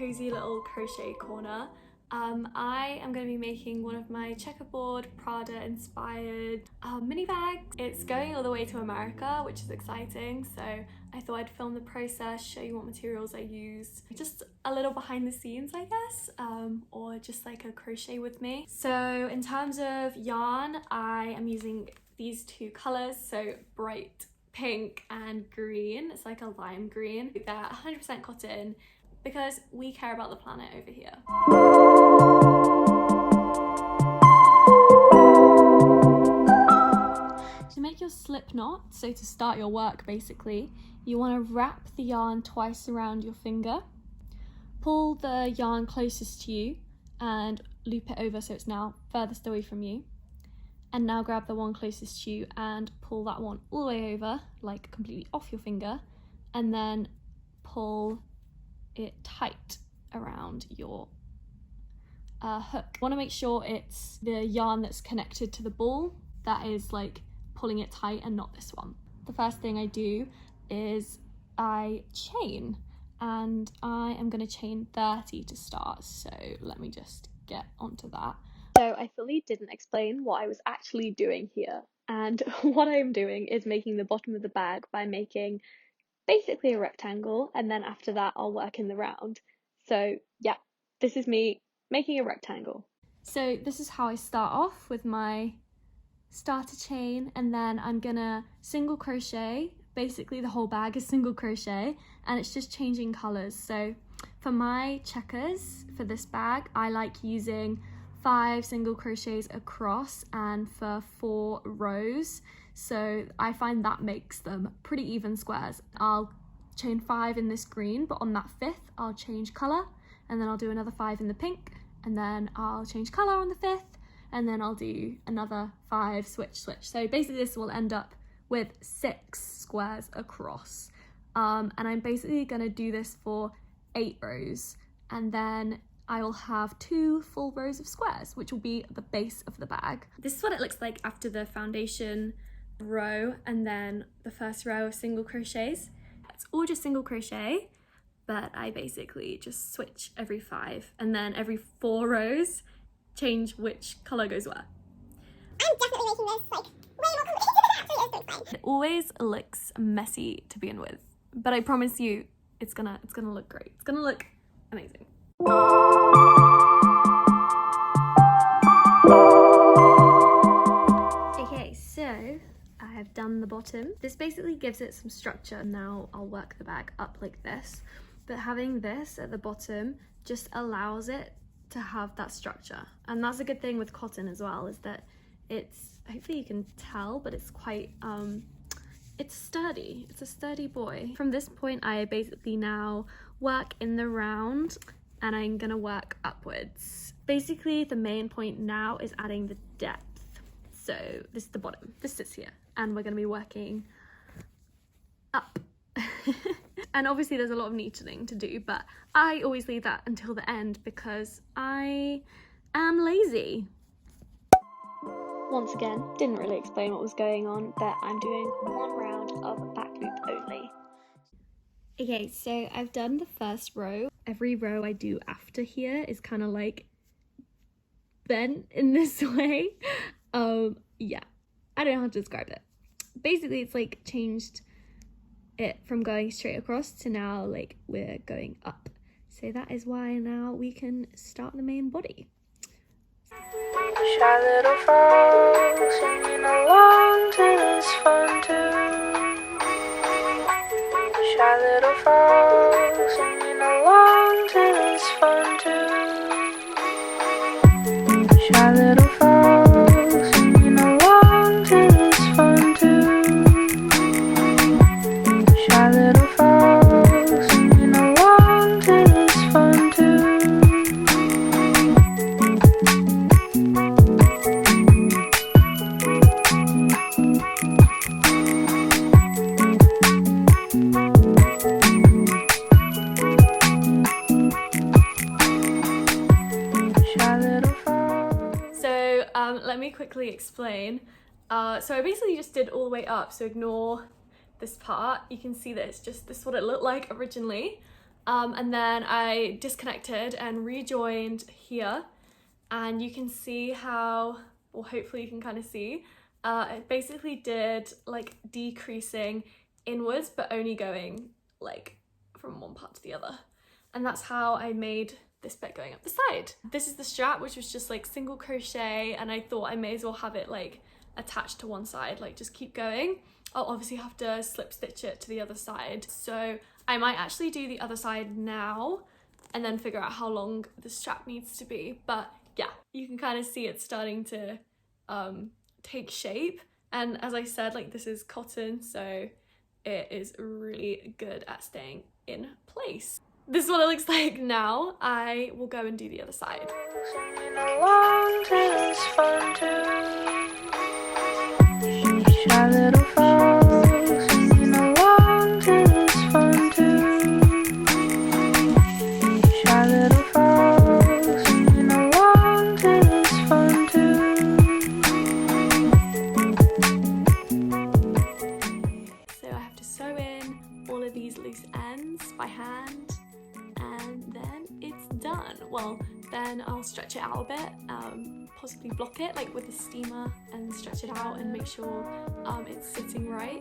cozy little crochet corner. I am going to be making one of my checkerboard Prada inspired mini bags. It's going all the way to America, which is exciting, so I thought I'd film the process, show you what materials I used, just a little behind the scenes I guess, or just like a crochet with me. So in terms of yarn, I am using these two colours, so bright pink and green. It's like a lime green. They're 100% cotton because we care about the planet over here. To make your slip knot, so to start your work basically, you want to wrap the yarn twice around your finger, pull the yarn closest to you and loop it over so it's now furthest away from you. And now grab the one closest to you and pull that one all the way over, like completely off your finger, and then pull it tight around your hook. You want to make sure it's the yarn that's connected to the ball that is like pulling it tight and not this one. The first thing I do is I chain, and I am going to chain 30 to start, so let me just get onto that. So I fully didn't explain what I was actually doing here, and what I'm doing is making the bottom of the bag by making basically a rectangle, and then after that I'll work in the round. So yeah, this is me making a rectangle. So this is how I start off with my starter chain, and then I'm gonna single crochet. Basically the whole bag is single crochet, and it's just changing colors. So for my checkers for this bag, I like using 5 single crochets across and for 4 rows, so I find that makes them pretty even squares. I'll chain 5 in this green, but on that 5th I'll change colour, and then I'll do another 5 in the pink, and then I'll change colour on the 5th, and then I'll do another 5, switch. So basically this will end up with 6 squares across, and I'm basically going to do this for 8 rows, and then I will have 2 full rows of squares, which will be the base of the bag. This is what it looks like after the foundation row and then the first row of single crochets. It's all just single crochet, but I basically just switch every 5, and then every 4 rows change which colour goes where. I'm definitely making this like way more complicated than it actually is, so it's fine. It always looks messy to begin with, but I promise you it's gonna look great. It's gonna look amazing. Okay, so I have done the bottom. This basically gives it some structure. Now I'll work the bag up like this, but having this at the bottom just allows it to have that structure. And that's a good thing with cotton as well, is that it's, hopefully you can tell, but it's quite it's sturdy. It's a sturdy boy. From this point I basically now work in the round, and I'm gonna work upwards. Basically the main point now is adding the depth. So this is the bottom, this sits here, and we're gonna be working up. And obviously there's a lot of needling to do, but I always leave that until the end because I am lazy. Once again, didn't really explain what was going on, but I'm doing 1 round of back loop only. Okay, so I've done the first row. Every row I do after here is kind of like bent in this way. Yeah, I don't know how to describe it. Basically, it's like changed it from going straight across to now like we're going up. So that is why now we can start the main body. Shy little frog singing along to this fun tune. Shy little frog singing along to this fun tune. Shy little frog singing along to this fun tune. Shy little frog singing along to this fun tune. Let me quickly explain. So I basically just did all the way up, so ignore this part. You can see that it's just this is what it looked like originally. and then I disconnected and rejoined here, and you can see how, or hopefully you can kind of see, it basically did like decreasing inwards but only going like from one part to the other, and that's how I made this bit going up the side. This is the strap, which was just like single crochet, and I thought I may as well have it like attached to one side, like just keep going. I'll obviously have to slip stitch it to the other side, so I might actually do the other side now and then figure out how long the strap needs to be. But yeah, you can kind of see it starting to take shape, and as I said, like this is cotton, so it is really good at staying in place. This is what it looks like now. I will go and do the other side. Singing along to this fun tune. Shy little frog singing along to this fun tune. Shy little frog singing along to this fun tune. So I have to sew in all of these loose ends by hand, and then it's done. Well, then I'll stretch it out a bit, possibly block it like with a steamer and stretch it out and make sure it's sitting right.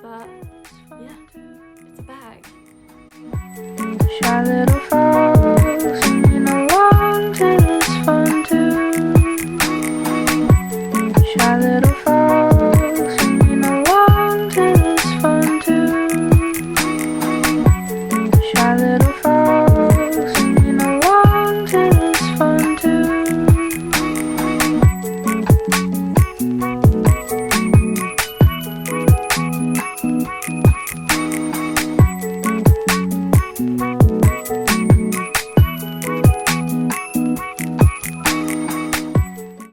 But yeah, it's a bag. Shy little frog singing along to this fun tune. Shy little frog.